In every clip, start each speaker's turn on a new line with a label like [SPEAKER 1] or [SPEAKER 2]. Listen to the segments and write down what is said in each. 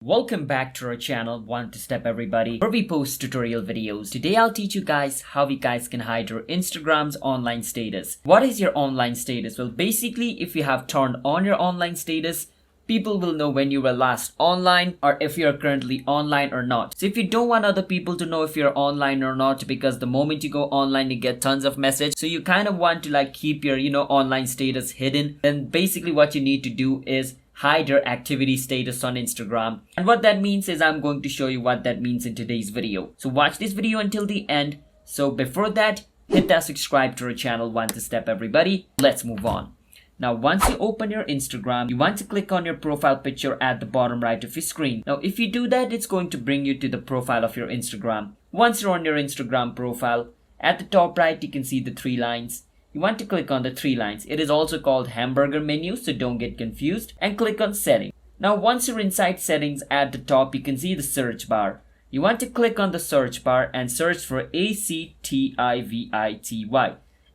[SPEAKER 1] Welcome back to our channel, One to Step everybody, where we post tutorial videos. Today I'll teach you guys how you guys can hide your Instagram's online status. What is your online status? Well, basically, if you have turned on your online status, people will know when you were last online or if you're currently online or not. So if you don't want other people to know if you're online or not, because the moment you go online you get tons of messages, so you kind of want to keep your online status hidden, then basically what you need to do is hide your activity status on Instagram. And what that means is I'm going to show you what that means in today's video. So watch this video until the end. So before that, hit that subscribe to our channel, One to Step everybody. Let's move on. Now once you open your Instagram, you want to click on your profile picture at the bottom right of your screen. Now if you do that, it's going to bring you to the profile of your Instagram. Once you're on your Instagram profile, at the top right you can see the three lines. You want to click on the three lines. It is also called hamburger menu, so don't get confused, and click on settings. Now once you're inside settings, at the top you can see the search bar. You want to click on the search bar and search for activity,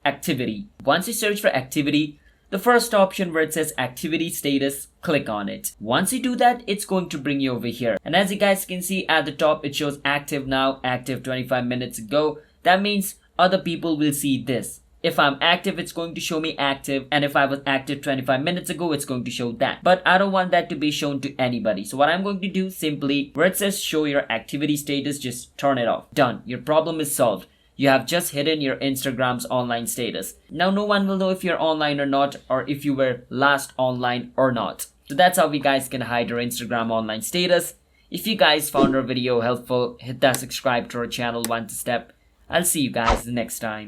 [SPEAKER 1] activity. Once you search for activity, the first option where it says activity status, click on it. Once you do that, it's going to bring you over here. And as you guys can see at the top, it shows active now, active 25 minutes ago. That means other people will see this. If I'm active, it's going to show me active. And if I was active 25 minutes ago, it's going to show that. But I don't want that to be shown to anybody. So what I'm going to do, simply where it says show your activity status, just turn it off. Done. Your problem is solved. You have just hidden your Instagram's online status. Now no one will know if you're online or not, or if you were last online or not. So that's how we guys can hide your Instagram online status. If you guys found our video helpful, hit that subscribe to our channel, One to Step. I'll see you guys the next time.